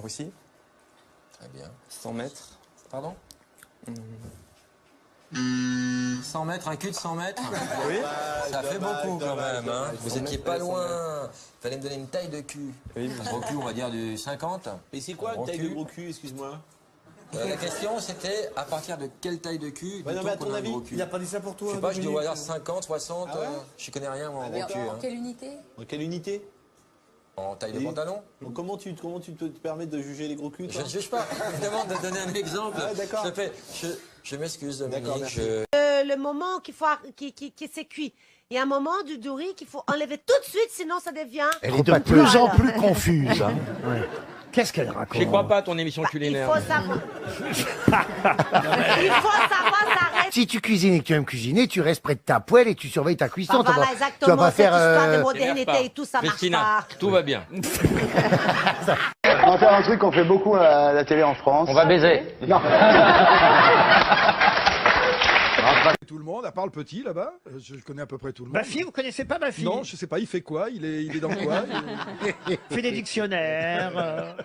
Russie. Très bien. 100 mètres. Pardon 100 mètres, un cul de 100 mètres. Oui. Ça fait beaucoup quand même. Hein. Vous étiez pas loin. Fallait me donner une taille de cul. Oui, Un gros cul, on va dire du 50. Et c'est quoi une taille de gros cul, excuse-moi? La question c'était à partir de quelle taille de cul Non, mais à ton avis, Il n'a pas dit ça pour toi. Je sais pas, je dois dire 50, 60, Ah ouais je connais rien moi en gros cul. En Hein. quelle unité? En quelle unité? En taille de Et pantalon. Donc, comment tu te permets de juger les gros culs, Je toi? ne juge pas, je me demande de donner un exemple. Ah, d'accord. Je m'excuse Dominique, D'accord, merci. Le moment qu'il faut qui c'est cuit. Il y a un moment du riz qu'il faut enlever tout de suite, sinon ça devient. Elle est de plus en plus confuse. Hein. Ouais. Qu'est-ce qu'elle raconte? Je crois pas à ton émission Il culinaire. faut savoir. Il faut savoir s'arrêter. Si tu cuisines et que tu aimes cuisiner, tu restes près de ta poêle et tu surveilles ta cuisson. Bah, voilà, tu vas exactement. pas Cette faire. histoire de T'énerve modernité pas. et tout, ça marche Christina, pas. tout va bien. On va faire un truc qu'on fait beaucoup à la télé en France. On va baiser. Non. Tout le monde, à part le petit là-bas, je connais à peu près tout le monde. Ma fille, vous connaissez pas ma fille? Non, je sais pas, il fait quoi? Il est dans quoi? Il fait des dictionnaires.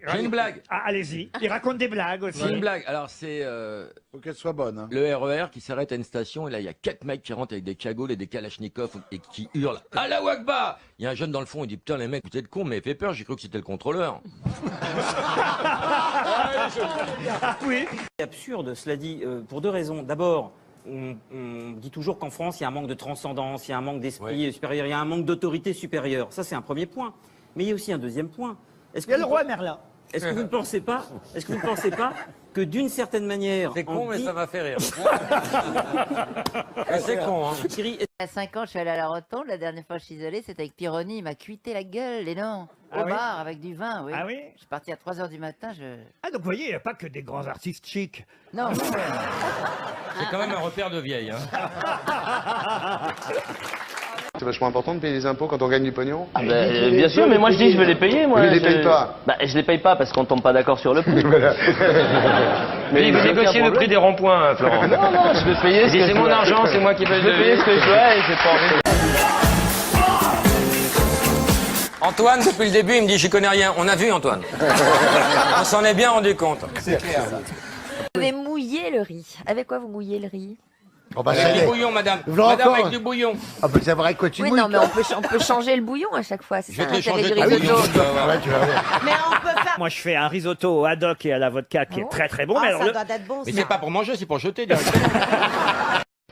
J'ai une blague. Ah, allez-y. Il raconte des blagues aussi. C'est une blague. Alors c'est Faut qu'elle soit bonne. Hein. le RER qui s'arrête à une station et là il y a 4 mecs qui rentrent avec des cagoules et des kalachnikovs et qui hurlent « Allahu Akbar !» Il y a un jeune dans le fond, il dit « Putain les mecs, vous êtes cons, mais fait peur, j'ai cru que c'était le contrôleur. » Oui. C'est absurde, cela dit, pour deux raisons. D'abord, on dit toujours qu'en France, il y a un manque de transcendance, il y a un manque d'esprit supérieur, il y a un manque d'autorité supérieure. Ça, c'est un premier point. Mais il y a aussi un deuxième point. Il y a le roi Merlin. Est-ce que vous ne pensez pas, que d'une certaine manière... C'est con, mais ça m'a fait rire. C'est con, hein. Thierry, À 5 ans, je suis allée à la Rotonde. La dernière fois que je suis allée, c'était avec Pironi. Il m'a cuité la gueule, les noms. Ah Au oui bar, avec du vin, oui. Ah oui? Je suis partie à 3 h du matin. Ah, donc vous voyez, il n'y a pas que des grands artistes chics. Non, C'est quand même un repère de vieille. Hein. C'est vachement important de payer les impôts quand on gagne du pognon. Bien sûr, mais moi je dis je vais les payer, moi. Mais les paye pas. Bah, je les paye pas parce qu'on tombe pas d'accord sur le prix. Mais il veut négocier le prix des ronds-points, Florent. Non, non, je vais payer. C'est mon argent, c'est moi qui paye Je vais payer ce que je dois et j'ai pas envie. Antoine, depuis le début, il me dit j'y connais rien. On a vu Antoine. On s'en est bien rendu compte. C'est clair. vous devez mouiller le riz. Avec quoi vous mouillez le riz? Oh, bah, ça y Avec du est. bouillon, madame. Vous l'aurez Madame encore avec du bouillon. Ah, bah, c'est vrai que tu Oui, mouilles, non, mais toi. on peut changer le bouillon à chaque fois. C'est Je ça vais te l'intérêt changer du ton risotto. bouillon. tu vas voir. Ouais, tu vas voir. Mais on peut faire. Moi, je fais un risotto au haddock et à la vodka qui est très très bon. mais Ah, alors, ça le- doit être bon. Mais ça. c'est pas pour manger, c'est pour jeter directement.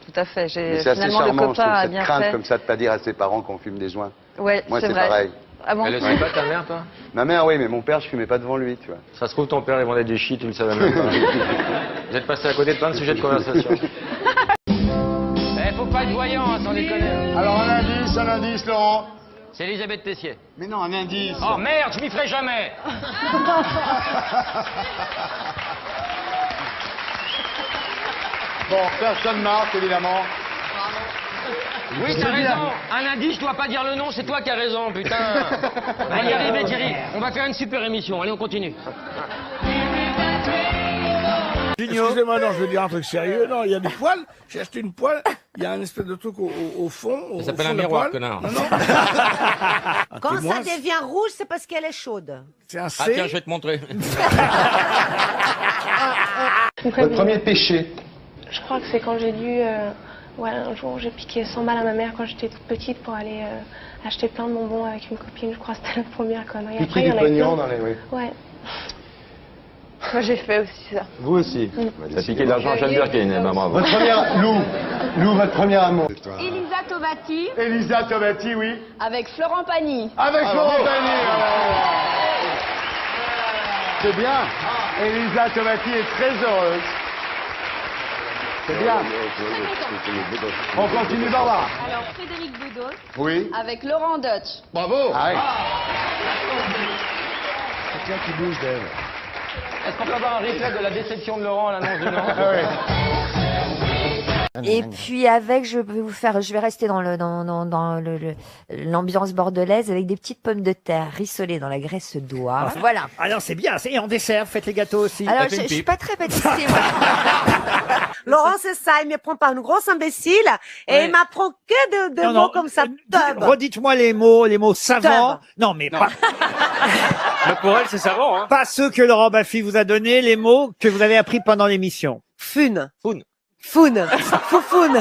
Tout à fait. Mais J'ai c'est assez finalement le charmant, je copain trouve, a cette bien crainte fait. comme ça de pas dire à ses parents qu'on fume des joints. Ouais, Moi, c'est c'est vrai. pareil. Ah bon? Elle le sait pas ta mère, toi? Ma mère, oui, mais mon père, je fumais pas devant lui, tu vois. Ça se trouve, ton père, il vendait du shit, tu le savais même pas. Vous êtes passé à côté de plein de sujets de conversation. Faut pas être voyant, hein, sans déconner. Alors, un indice, Laurent. C'est Elisabeth Tessier. Mais non, un indice. Oh merde, je m'y ferai jamais. Bon, personne marque, évidemment. Oui, t'as raison. Un indice, je dois pas dire le nom, c'est toi qui as raison, putain. On va y arriver, Thierry. On va faire une super émission. Allez, on continue. Excusez-moi, non, je veux dire un truc sérieux. Non, il y a des poils. J'ai acheté une poêle. Il y a un espèce de truc au fond. Ça s'appelle un miroir, connard. Non, non. Quand témoin, ça devient rouge, c'est parce qu'elle est chaude. c'est un Ah C. tiens, je vais te montrer. Votre premier péché. Je crois que c'est quand j'ai dû... ouais, un jour, j'ai piqué 100 balles à ma mère quand j'étais toute petite pour aller acheter plein de bonbons avec une copine. Je crois que c'était la première connerie. Piquer il y du en a pognon plein. dans les... Oui. Ouais. Moi, j'ai fait aussi ça. Vous aussi. T'as piqué de l'argent à Jeanne Birkin, eh ben bravo. Votre première... Lou, votre premier amour. Elisa Tovati Elisa Tovati, oui. avec Florent Pagny. Avec Florent Pagny. C'est bien. Elisa Tovati est très heureuse. C'est bien. On continue, Barbara. Alors, Frédéric Bedos Oui. avec Laurent Deutsch. Bravo. Ah, oui. Quelqu'un qui bouge d'elle. Est-ce qu'on peut avoir un replay de la déception de Laurent à l'annonce du nom? Ah, oui. Et puis avec, je vais rester dans l'ambiance bordelaise avec des petites pommes de terre rissolées dans la graisse d'oie. Voilà. Alors c'est bien. Et en dessert, faites les gâteaux aussi. Alors je suis pas très pâtissier, moi. Laurent, c'est ça, il me prend par une grosse imbécile et il m'apprend que de mots comme ça. Redites-moi les mots savants. Non, mais pas. Mais pour elle, c'est savant, hein. Pas ceux que Laurent Baffy vous a donnés, les mots que vous avez appris pendant l'émission. Fun. Foun. Foun. Foufoun.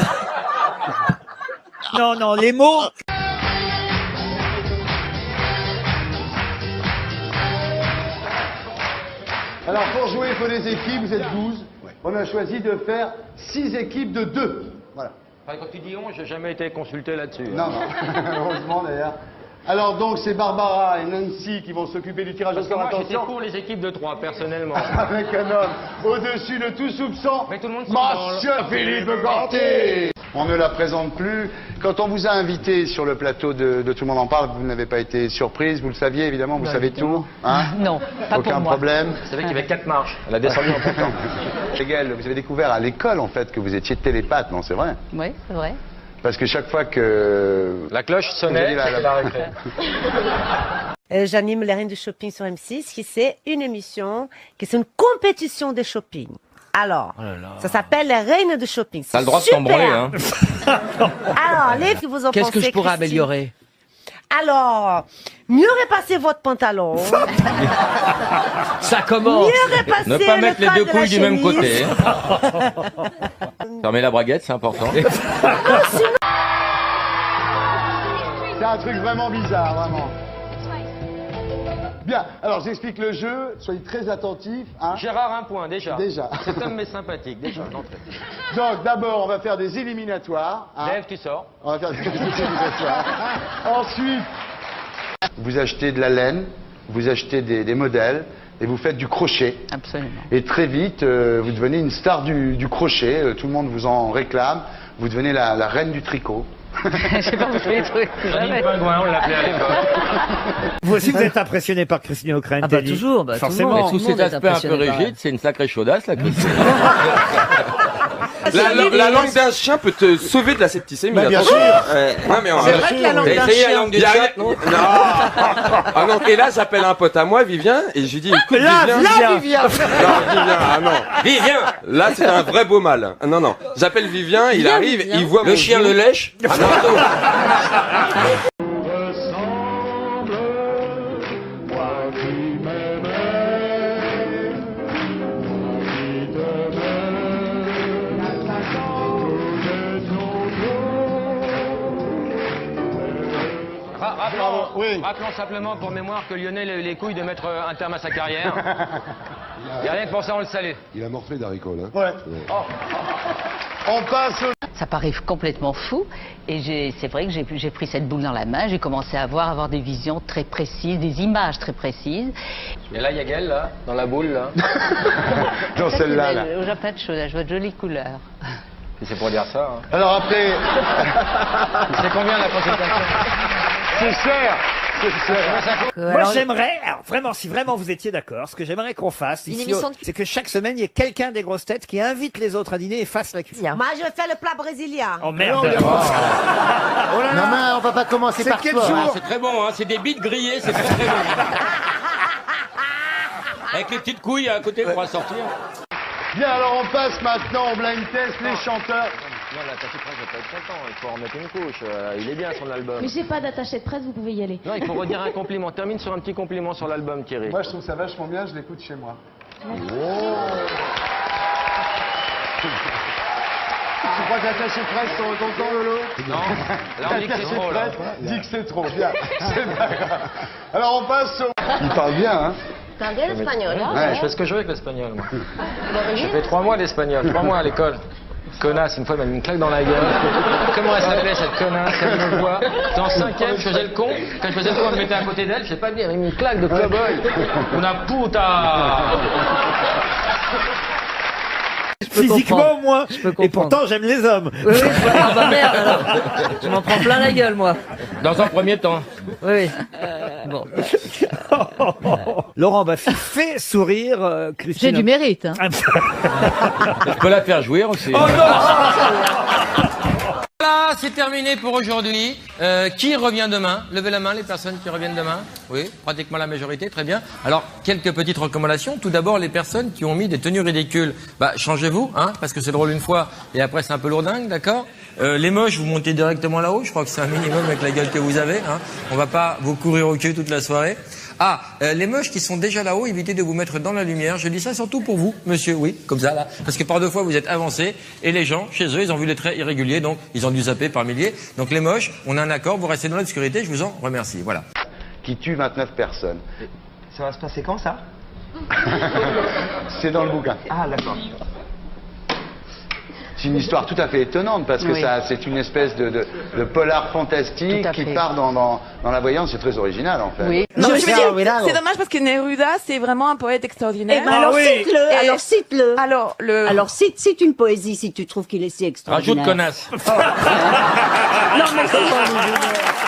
Non, les mots. Alors pour jouer, il faut des équipes, vous êtes 12. On a choisi de faire 6 équipes de 2. Voilà. Quand tu dis 11, j'ai jamais été consulté là-dessus. Non, heureusement d'ailleurs. Alors donc c'est Barbara et Nancy qui vont s'occuper du tirage au sort. Moi, j'étais Attention. pour les équipes de 3, personnellement. Avec un homme au-dessus de tout soupçon. Mais tout le monde Monsieur Philippe Gantier. On ne la présente plus. Quand on vous a invité sur le plateau de Tout le monde en parle, vous n'avez pas été surprise, vous le saviez évidemment, vous savez tout. Hein? Non, pas Aucun pour moi. problème. Vous savez qu'il y avait 4 marches. Elle a descendu en pourtant. Hegel, vous avez découvert à l'école en fait que vous étiez télépathe, non c'est vrai? Oui, c'est vrai. Parce que chaque fois que... La cloche sonnait, c'était la récré. J'anime les Reines du Shopping sur M6, qui c'est une émission, qui c'est une compétition de shopping. Alors, ça s'appelle les Reines du Shopping. T'as le droit de t'embrouiller, hein. Alors, les filles, vous en Qu'est-ce que pensez, je pourrais Christine? améliorer? Alors, mieux repasser votre pantalon. Ça commence. Mieux repasser Ne pas le mettre les col deux de la couilles du même chemise. côté. Fermez la braguette, c'est important. C'est un truc vraiment bizarre, vraiment. Bien, alors j'explique le jeu, soyez très attentifs. Hein. Gérard, un point, déjà. Déjà. Cet homme est sympathique, déjà, d'entrée. Donc d'abord, on va faire des éliminatoires. Hein. Dave, tu sors. On va faire des éliminatoires. Ensuite, vous achetez de la laine, vous achetez des modèles et vous faites du crochet. Absolument. Et très vite, vous devenez une star du crochet, tout le monde vous en réclame, vous devenez la reine du tricot. Je sais pas, vous faites des trucs. Janine Pingouin, on l'appelait à l'époque. Vous aussi, vous êtes impressionné par Christine O'Krent. Ah bah Teddy. toujours, bah, tout le forcément. monde. Mais sous Tout le cet monde est aspect un peu impressionné par elle. rigide, c'est une sacrée chaudasse, la Christine. La langue d'un chien peut te sauver de la septicémie. Bah, bien attention. sûr. Non, mais C'est vrai que la langue T'as d'un essayé chien. la langue d'une chatte, non? Ah non, et là, j'appelle un pote à moi, Vivien, et je lui dis, écoute, Vivien. Non, Vivien, ah non. Vivien. Là, c'est un vrai beau mal. Non, non. J'appelle Vivien, il Viens, arrive, Vivien. il voit Le mon chien genou. le lèche. Ah non, Rappelons simplement pour mémoire que Lionel a eu les couilles de mettre un terme à sa carrière. Et rien que pour ça, on le salue. Il a morflé d'haricots, là. Ouais. On passe au... Ça paraît complètement fou et c'est vrai que j'ai pris cette boule dans la main, j'ai commencé à avoir des visions très précises, des images très précises. Et là, il y a Gaël, là, dans la boule, là. Dans celle-là, là. Je vois plein de choses, je vois de jolies couleurs. Et c'est pour dire ça. Hein. Alors après... C'est combien la consultation? C'est cher. Moi, j'aimerais, alors vraiment, si vraiment vous étiez d'accord, ce que j'aimerais qu'on fasse ici, émission de- c'est que chaque semaine, il y ait quelqu'un des grosses têtes qui invite les autres à dîner et fasse la cuisine. Moi, je vais faire le plat brésilien. Oh merde! Non mais on va pas commencer C'est par quel toi. jour? C'est très bon, hein. C'est des bites grillées, c'est très très bon. Avec les petites couilles à côté pour sortir. Bien, alors on passe maintenant au blind test, les chanteurs. Non, l'attaché de presse, je vais pas être content. Il faut en mettre une couche. Il est bien son album. Mais j'ai pas d'attaché de presse, vous pouvez y aller. Non, il faut redire un compliment. Termine sur un petit compliment sur l'album, Thierry. Moi je trouve ça vachement bien, je l'écoute chez moi. Tu crois que l'attaché de presse sont contents, Lolo? Non, là on dit que c'est trop, là. Dit que c'est trop, bien. C'est pas grave. Alors on passe au... Il parle bien, hein? T'as bien l'espagnol, hein? Ouais, je fais ce que je veux avec l'espagnol, moi. J'ai fait 3 mois d'espagnol, 3 mois à l'école. Connasse, une fois, elle m'a mis une claque dans la gueule. Comment elle s'appelait, cette connasse? Elle me voit. J'étais en 5e, je faisais le con. Quand je faisais le con, elle me mettait à côté d'elle. Je sais pas dire, elle m'a mis une claque de cow-boy. Una puta! Physiquement, au moins. Je peux Et comprendre. pourtant, j'aime les hommes. Oui, ah bah merde alors. Je m'en prends plein la gueule, moi. Dans un premier temps. Oui, oui. Bon. Laurent Baffy fait sourire Christine. J'ai du mérite. Hein. Je peux la faire jouir aussi. Oh non! Voilà, c'est terminé pour aujourd'hui. Qui revient demain? Levez la main, les personnes qui reviennent demain. Oui, pratiquement la majorité, très bien. Alors, quelques petites recommandations. Tout d'abord, les personnes qui ont mis des tenues ridicules. Bah, changez-vous, hein, parce que c'est drôle une fois et après c'est un peu lourdingue, d'accord? Les moches, vous montez directement là-haut. Je crois que c'est un minimum avec la gueule que vous avez, hein. On va pas vous courir au cul toute la soirée. Ah, les moches qui sont déjà là-haut, évitez de vous mettre dans la lumière. Je dis ça surtout pour vous, monsieur, oui, comme ça, là. Parce que par deux fois, vous êtes avancé et les gens, chez eux, ils ont vu les traits irréguliers, donc ils ont dû zapper par milliers. Donc les moches, on a un accord, vous restez dans l'obscurité, je vous en remercie, voilà. Qui tue 29 personnes. Ça va se passer quand, ça? C'est dans le bouquin. Ah, d'accord. C'est une histoire tout à fait étonnante parce que Oui. c'est une espèce de polar fantastique Tout à qui fait. part dans la voyance. C'est très original en fait. Oui. Non, mais je veux dire, Milano. c'est dommage parce que Neruda, c'est vraiment un poète extraordinaire. ben alors, cite-le. oui. Alors, cite-le. Alors, cite une poésie si tu trouves qu'il est si extraordinaire. Rajoute connasse. Non, mais c'est pas